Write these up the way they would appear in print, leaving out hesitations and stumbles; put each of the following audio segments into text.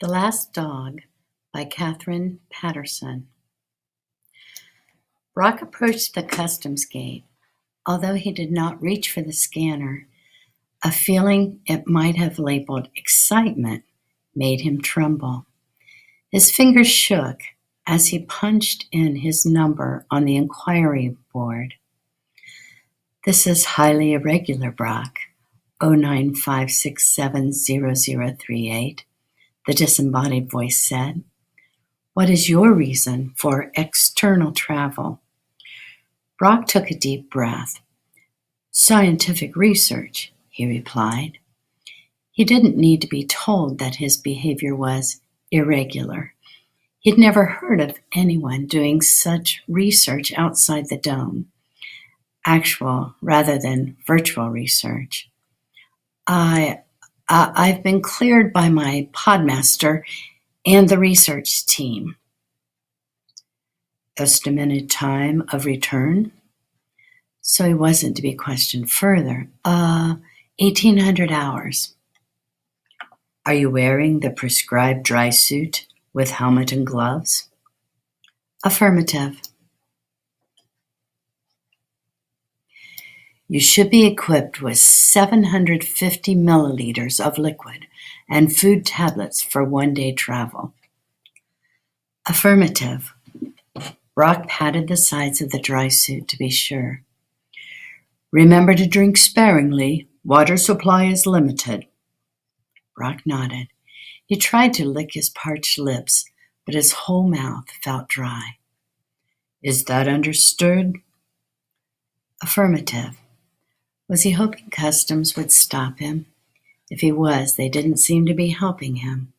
The Last Dog by Catherine Patterson. Brock approached the customs gate. Although he did not reach for the scanner, a feeling it might have labeled excitement made him tremble. His fingers shook as he punched in his number on the inquiry board. "This is highly irregular, Brock. 095670038, the disembodied voice said. "What is your reason for external travel?" Brock took a deep breath. "Scientific research," he replied. He didn't need to be told that his behavior was irregular. He'd never heard of anyone doing such research outside the dome. Actual rather than virtual research. I've been cleared by my podmaster and the research team." "Estimated time of return?" So he wasn't to be questioned further. 1,800 hours. "Are you wearing the prescribed dry suit with helmet and gloves?" "Affirmative." "You should be equipped with 750 milliliters of liquid and food tablets for one-day travel." "Affirmative." Brock patted the sides of the dry suit to be sure. "Remember to drink sparingly. Water supply is limited." Brock nodded. He tried to lick his parched lips, but his whole mouth felt dry. "Is that understood?" "Affirmative." Was he hoping customs would stop him? If he was, they didn't seem to be helping him.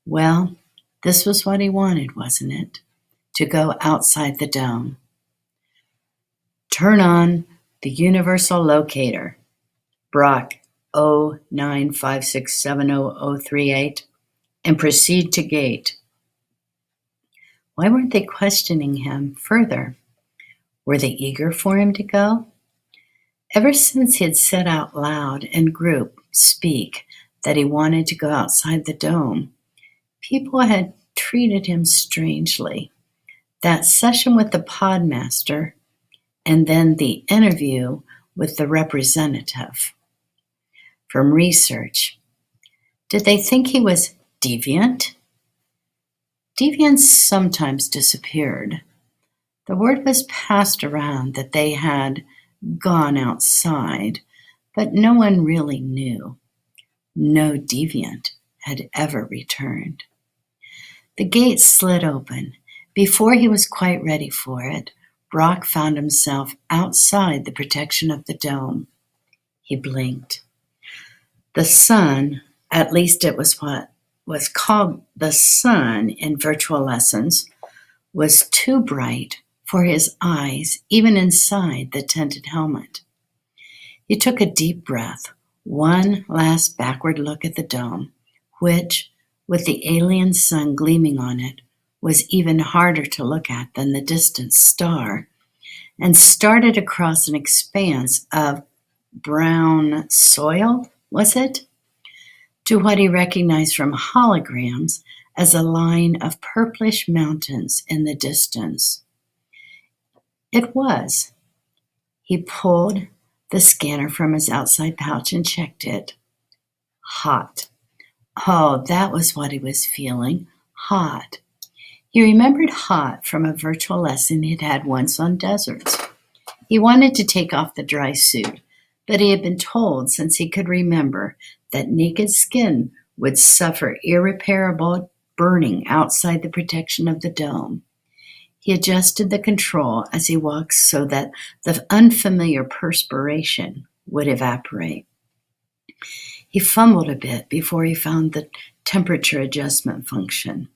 Well, this was what he wanted, wasn't it? To go outside the dome. "Turn on the universal locator. Brock 095670038, and proceed to gate." Why weren't they questioning him further? Were they eager for him to go? Ever since he had said out loud in group speak that he wanted to go outside the dome, people had treated him strangely. That session with the podmaster, and then the interview with the representative from research. Did they think he was deviant? Deviants sometimes disappeared. The word was passed around that they had gone outside, but no one really knew. No deviant had ever returned. The gate slid open. Before he was quite ready for it, Brock found himself outside the protection of the dome. He blinked. The sun, at least it was what was called the sun in virtual lessons, was too bright for his eyes, even inside the tinted helmet. He took a deep breath, one last backward look at the dome, which, with the alien sun gleaming on it, was even harder to look at than the distant star, and started across an expanse of brown soil, was it? To what he recognized from holograms as a line of purplish mountains in the distance. It was. He pulled the scanner from his outside pouch and checked it. Hot. Oh, that was what he was feeling. Hot. He remembered hot from a virtual lesson he'd had once on deserts. He wanted to take off the dry suit, but he had been told since he could remember that naked skin would suffer irreparable burning outside the protection of the dome. He adjusted the control as he walked so that the unfamiliar perspiration would evaporate. He fumbled a bit before he found the temperature adjustment function.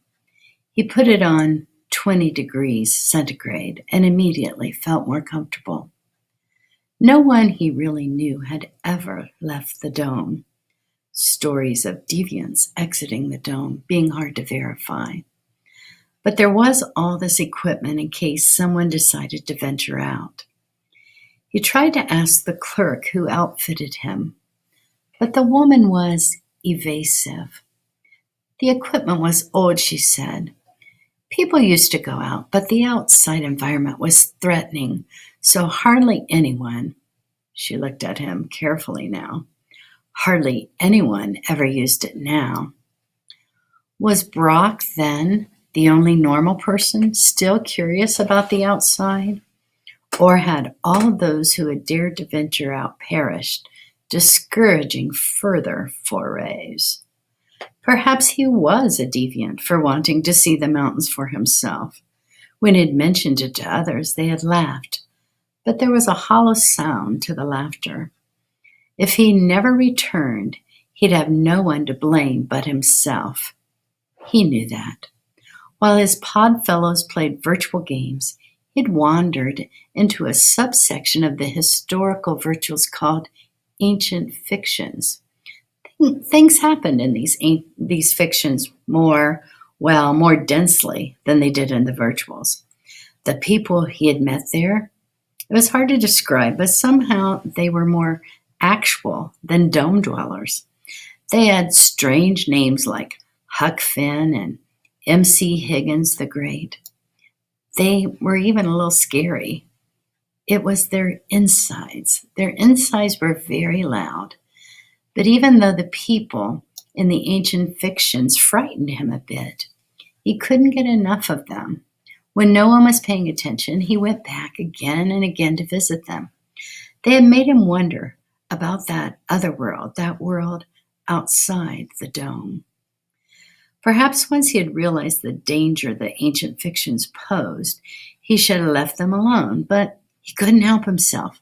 He put it on 20 degrees centigrade and immediately felt more comfortable. No one he really knew had ever left the dome. Stories of deviants exiting the dome being hard to verify. But there was all this equipment in case someone decided to venture out. He tried to ask the clerk who outfitted him, but the woman was evasive. The equipment was old, she said. People used to go out, but the outside environment was threatening, so hardly anyone, she looked at him carefully now, hardly anyone ever used it now. Was Brock then the only normal person still curious about the outside? Or had all those who had dared to venture out perished, discouraging further forays? Perhaps he was a deviant for wanting to see the mountains for himself. When he'd mentioned it to others, they had laughed, but there was a hollow sound to the laughter. If he never returned, he'd have no one to blame but himself. He knew that. While his pod fellows played virtual games, he'd wandered into a subsection of the historical virtuals called ancient fictions. Things happened in these fictions more densely than they did in the virtuals. The people he had met there, it was hard to describe, but somehow they were more actual than dome dwellers. They had strange names like Huck Finn and MC Higgins the Great. They were even a little scary. It was their insides. Their insides were very loud. But even though the people in the ancient fictions frightened him a bit, he couldn't get enough of them. When no one was paying attention, he went back again and again to visit them. They had made him wonder about that other world, that world outside the dome. Perhaps once he had realized the danger the ancient fictions posed, he should have left them alone, but he couldn't help himself.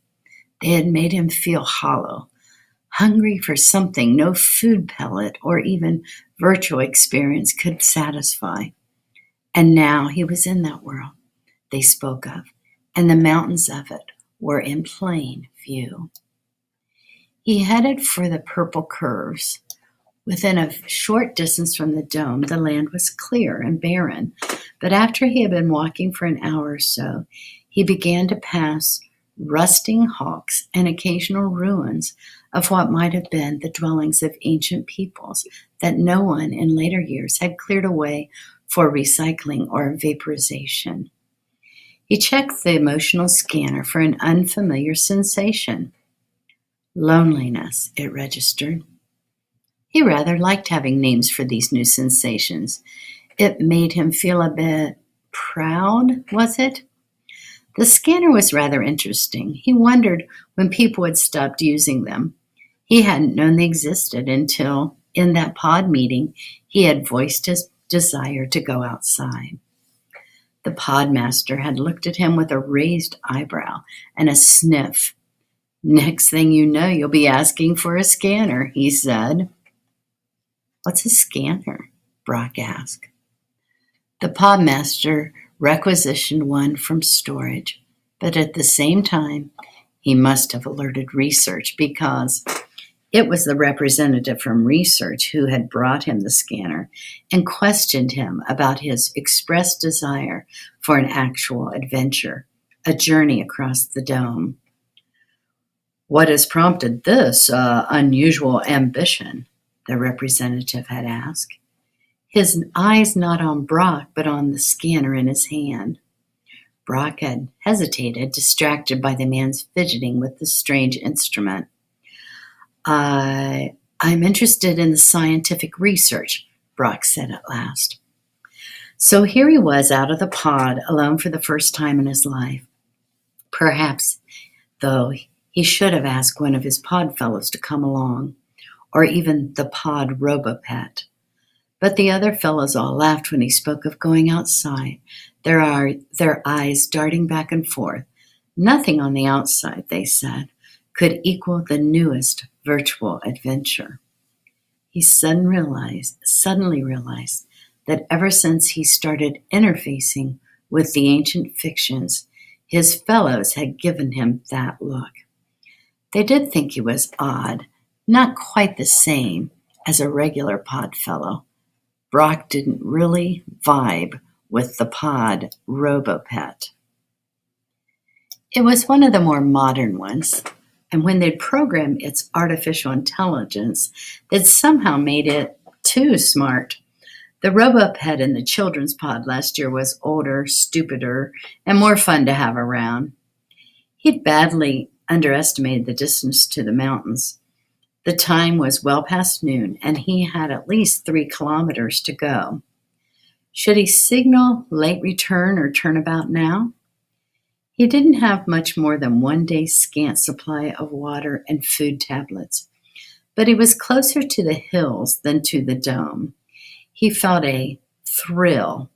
They had made him feel hollow, hungry for something no food pellet or even virtual experience could satisfy. And now he was in that world they spoke of, and the mountains of it were in plain view. He headed for the purple curves. Within a short distance from the dome, the land was clear and barren, but after he had been walking for an hour or so, he began to pass rusting hulks and occasional ruins of what might have been the dwellings of ancient peoples that no one in later years had cleared away for recycling or vaporization. He checked the emotional scanner for an unfamiliar sensation. Loneliness, it registered. He rather liked having names for these new sensations. It made him feel a bit proud, was it? The scanner was rather interesting. He wondered when people had stopped using them. He hadn't known they existed until, in that pod meeting, he had voiced his desire to go outside. The podmaster had looked at him with a raised eyebrow and a sniff. "Next thing you know, you'll be asking for a scanner," he said. "What's a scanner?" Brock asked. The podmaster requisitioned one from storage, but at the same time, he must have alerted research because it was the representative from research who had brought him the scanner and questioned him about his expressed desire for an actual adventure, a journey across the dome. "What has prompted this unusual ambition?" the representative had asked. His eyes not on Brock, but on the scanner in his hand. Brock had hesitated, distracted by the man's fidgeting with the strange instrument. I'm interested in the scientific research," Brock said at last. So here he was out of the pod, alone for the first time in his life. Perhaps, though, he should have asked one of his pod fellows to come along, or even the pod Robopet. But the other fellows all laughed when he spoke of going outside, their eyes darting back and forth. Nothing on the outside, they said, could equal the newest virtual adventure. He suddenly realized that ever since he started interfacing with the ancient fictions, his fellows had given him that look. They did think he was odd, not quite the same as a regular pod fellow. Brock didn't really vibe with the pod Robopet. It was one of the more modern ones, and when they'd programmed its artificial intelligence, they'd somehow made it too smart. The RoboPet in the children's pod last year was older, stupider, and more fun to have around. He'd badly underestimated the distance to the mountains. The time was well past noon, and he had at least 3 kilometers to go. Should he signal late return or turnabout now? He didn't have much more than one day's scant supply of water and food tablets, but he was closer to the hills than to the dome. He felt a thrill,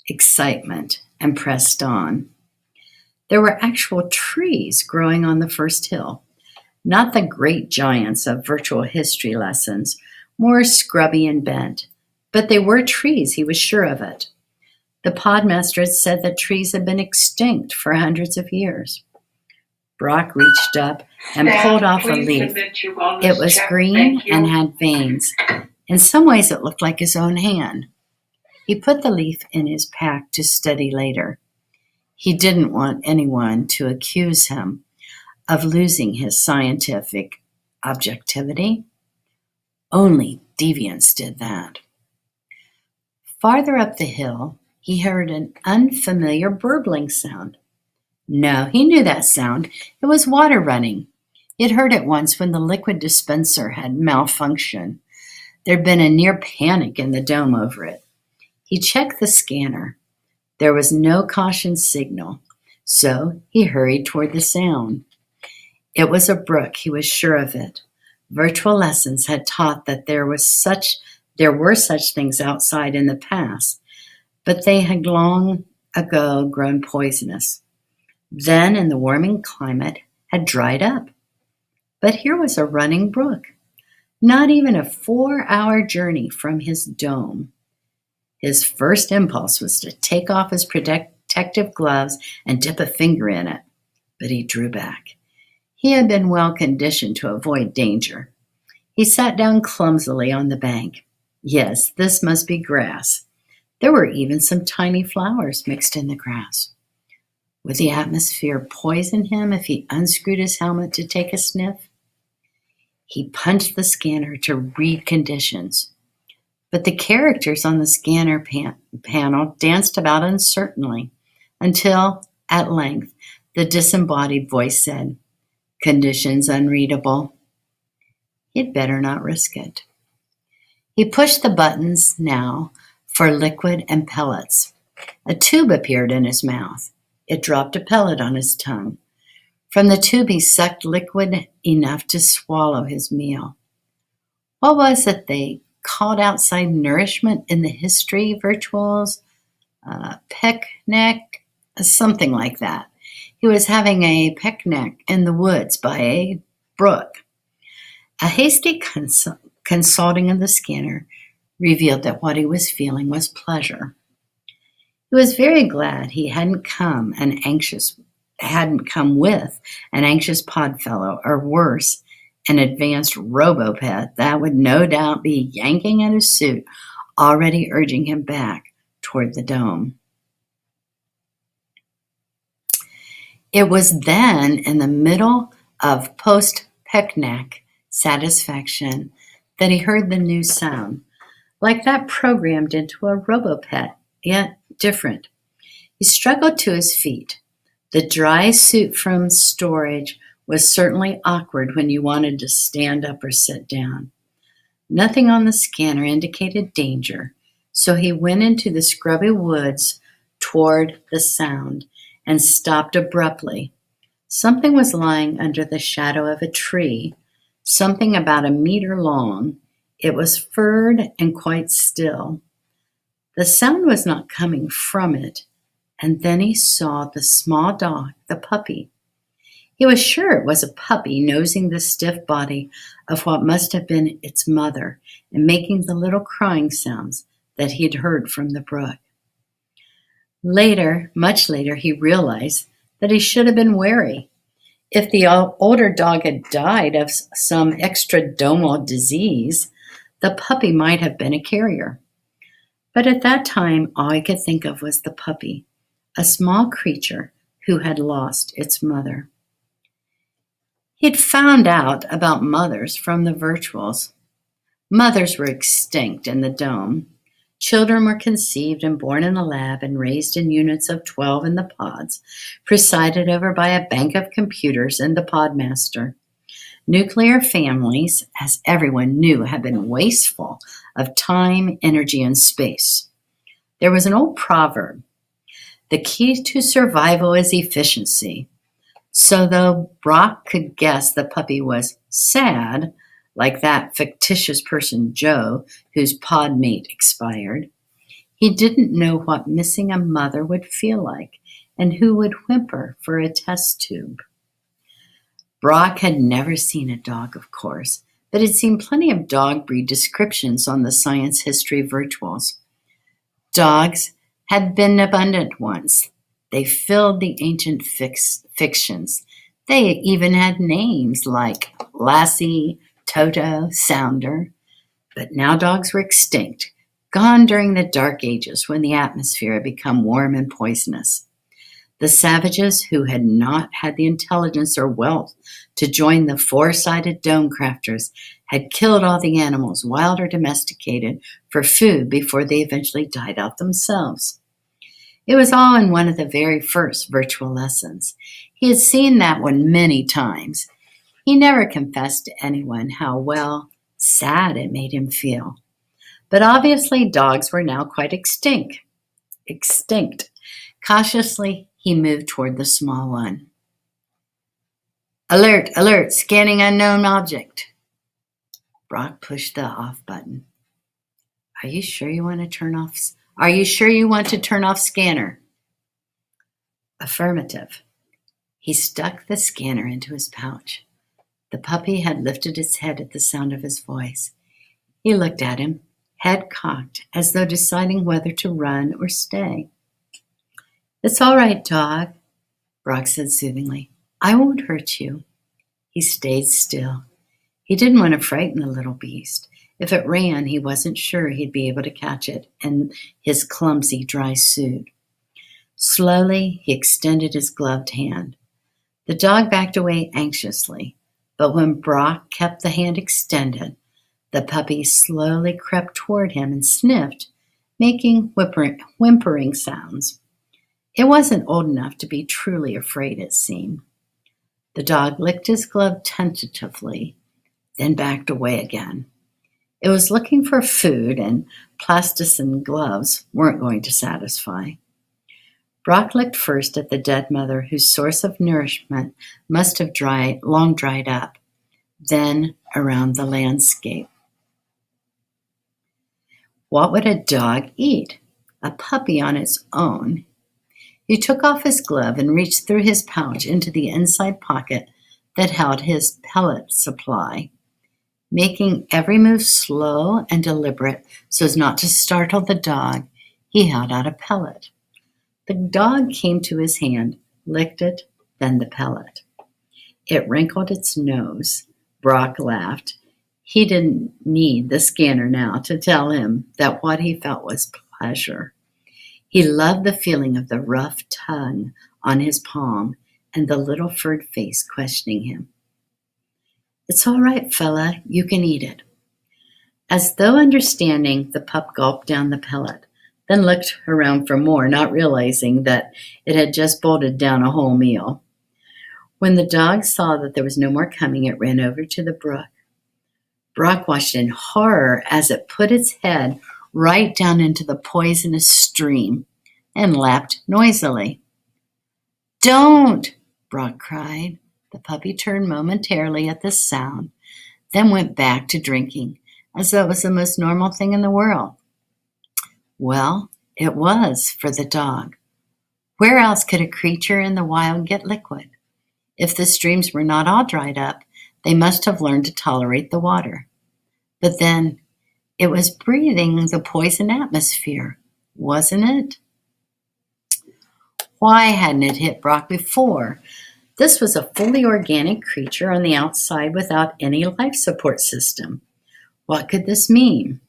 excitement, and pressed on. There were actual trees growing on the first hill, not the great giants of virtual history lessons, more scrubby and bent, but they were trees, he was sure of it. The podmaster had said that trees had been extinct for hundreds of years. Brock reached up and pulled off a leaf. It was green and had veins. In some ways, it looked like his own hand. He put the leaf in his pack to study later. He didn't want anyone to accuse him of losing his scientific objectivity. Only deviants did that. Farther up the hill, he heard an unfamiliar burbling sound. No, he knew that sound. It was water running. He had heard it once when the liquid dispenser had malfunctioned. There'd been a near panic in the dome over it. He checked the scanner. There was no caution signal, so he hurried toward the sound. It was a brook, he was sure of it. Virtual lessons had taught that there were such things outside in the past, but they had long ago grown poisonous. Then, in the warming climate, had dried up. But here was a running brook, not even a 4-hour journey from his dome. His first impulse was to take off his protective gloves and dip a finger in it, but he drew back. He had been well conditioned to avoid danger. He sat down clumsily on the bank. Yes, this must be grass. There were even some tiny flowers mixed in the grass. Would the atmosphere poison him if he unscrewed his helmet to take a sniff? He punched the scanner to read conditions, but the characters on the scanner panel danced about uncertainly until, at length, the disembodied voice said, "Conditions unreadable." He'd better not risk it. He pushed the buttons now for liquid and pellets. A tube appeared in his mouth. It dropped a pellet on his tongue. From the tube he sucked liquid enough to swallow his meal. What was it they called outside nourishment in the history virtuals? Picnic? Something like that. He was having a picnic in the woods by a brook. A hasty consulting of the scanner revealed that what he was feeling was pleasure. He was very glad he hadn't come with an anxious podfellow, or worse, an advanced RoboPet that would no doubt be yanking at his suit, already urging him back toward the dome. It was then, in the middle of post-picnic satisfaction, that he heard the new sound, like that programmed into a RoboPet, yet different. He struggled to his feet. The dry suit from storage was certainly awkward when you wanted to stand up or sit down. Nothing on the scanner indicated danger, so he went into the scrubby woods toward the sound and stopped abruptly. Something was lying under the shadow of a tree, something about a meter long. It was furred and quite still. The sound was not coming from it, and then he saw the small dog, the puppy. He was sure it was a puppy nosing the stiff body of what must have been its mother and making the little crying sounds that he'd heard from the brook. Later, much later, he realized that he should have been wary. If the older dog had died of some extradomal disease, the puppy might have been a carrier. But at that time, all he could think of was the puppy, a small creature who had lost its mother. He'd found out about mothers from the virtuals. Mothers were extinct in the dome. Children were conceived and born in a lab and raised in units of 12 in the pods, presided over by a bank of computers and the podmaster. Nuclear families, as everyone knew, had been wasteful of time, energy, and space. There was an old proverb: the key to survival is efficiency. So though Brock could guess the puppy was sad, like that fictitious person Joe, whose pod mate expired, he didn't know what missing a mother would feel like and who would whimper for a test tube. Brock had never seen a dog, of course, but had seen plenty of dog breed descriptions on the science history virtuals. Dogs had been abundant once. They filled the ancient fictions. They even had names like Lassie, Toto, Sounder. But now dogs were extinct, gone during the Dark Ages when the atmosphere had become warm and poisonous. The savages who had not had the intelligence or wealth to join the four-sided dome crafters had killed all the animals, wild or domesticated, for food before they eventually died out themselves. It was all in one of the very first virtual lessons. He had seen that one many times. He never confessed to anyone how, sad it made him feel. But obviously dogs were now quite extinct. Cautiously, he moved toward the small one. Alert, alert, scanning unknown object. Brock pushed the off button. Are you sure you want to turn off scanner? Affirmative. He stuck the scanner into his pouch. The puppy had lifted its head at the sound of his voice. He looked at him, head cocked, as though deciding whether to run or stay. It's all right, dog, Brock said soothingly. I won't hurt you. He stayed still. He didn't want to frighten the little beast. If it ran, he wasn't sure he'd be able to catch it in his clumsy, dry suit. Slowly, he extended his gloved hand. The dog backed away anxiously, but when Brock kept the hand extended, the puppy slowly crept toward him and sniffed, making whimpering sounds. It wasn't old enough to be truly afraid, it seemed. The dog licked his glove tentatively, then backed away again. It was looking for food, and plasticine gloves weren't going to satisfy. Brock looked first at the dead mother, whose source of nourishment must have long dried up, then around the landscape. What would a dog eat? A puppy on its own. He took off his glove and reached through his pouch into the inside pocket that held his pellet supply. Making every move slow and deliberate so as not to startle the dog, he held out a pellet. The dog came to his hand, licked it, then the pellet. It wrinkled its nose. Brock laughed. He didn't need the scanner now to tell him that what he felt was pleasure. He loved the feeling of the rough tongue on his palm and the little furred face questioning him. It's all right, fella, you can eat it. As though understanding, the pup gulped down the pellet, then looked around for more, not realizing that it had just bolted down a whole meal. When the dog saw that there was no more coming, it ran over to the brook. Brock watched in horror as it put its head right down into the poisonous stream and lapped noisily. Don't, Brock cried. The puppy turned momentarily at the sound, then went back to drinking, as though it was the most normal thing in the world. Well, it was for the dog. Where else could a creature in the wild get liquid? If the streams were not all dried up, they must have learned to tolerate the water. But then, it was breathing the poison atmosphere, wasn't it? Why hadn't it hit Brock before? This was a fully organic creature on the outside without any life support system. What could this mean?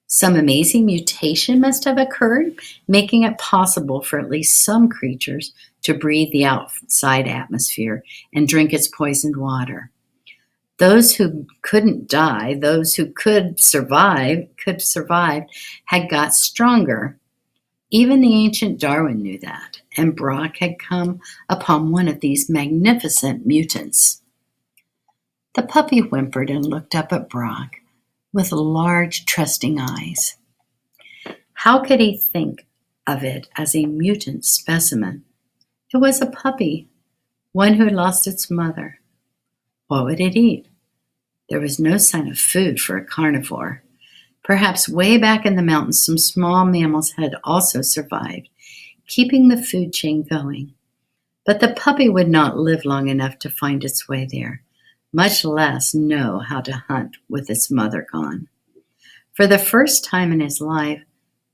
Some amazing mutation must have occurred, making it possible for at least some creatures to breathe the outside atmosphere and drink its poisoned water. Those who couldn't die, those who could survive, had got stronger. Even the ancient Darwin knew that, and Brock had come upon one of these magnificent mutants. The puppy whimpered and looked up at Brock with large, trusting eyes. How could he think of it as a mutant specimen? It was a puppy, one who had lost its mother. What would it eat? There was no sign of food for a carnivore. Perhaps way back in the mountains, some small mammals had also survived, keeping the food chain going. But the puppy would not live long enough to find its way there, much less know how to hunt with its mother gone. For the first time in his life,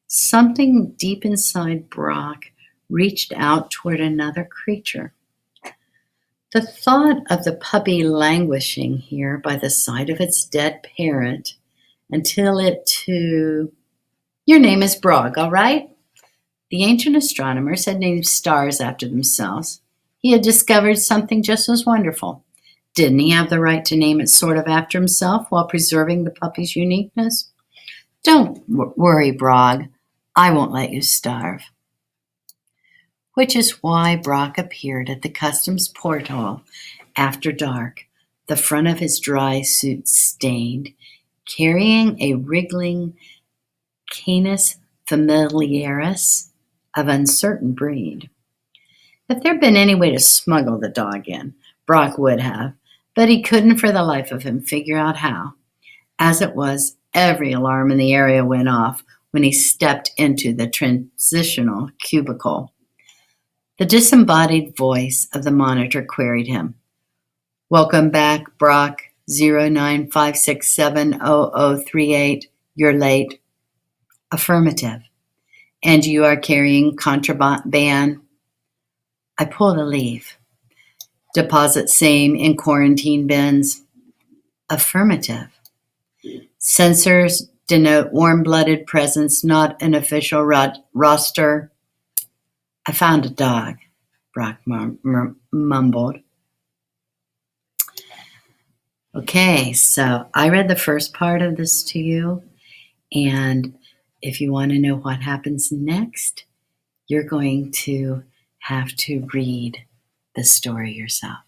something deep inside Brock reached out toward another creature. The thought of the puppy languishing here by the side of its dead parent until it too... Your name is Brog, all right? The ancient astronomers had named stars after themselves. He had discovered something just as wonderful. Didn't he have the right to name it sort of after himself while preserving the puppy's uniqueness? Don't worry, Brog. I won't let you starve. Which is why Brock appeared at the customs porthole after dark, the front of his dry suit stained, carrying a wriggling Canis familiaris of uncertain breed. If there'd been any way to smuggle the dog in, Brock would have, but he couldn't for the life of him figure out how. As it was, every alarm in the area went off when he stepped into the transitional cubicle. The disembodied voice of the monitor queried him. Welcome back, Brock 0956700038. You're late. Affirmative. And you are carrying contraband? I pulled a leaf. Deposit same in quarantine bins? Affirmative. Sensors denote warm-blooded presence, not an official roster. I found a dog, Brock mumbled. Okay, so I read the first part of this to you, and if you want to know what happens next, you're going to have to read the story yourself.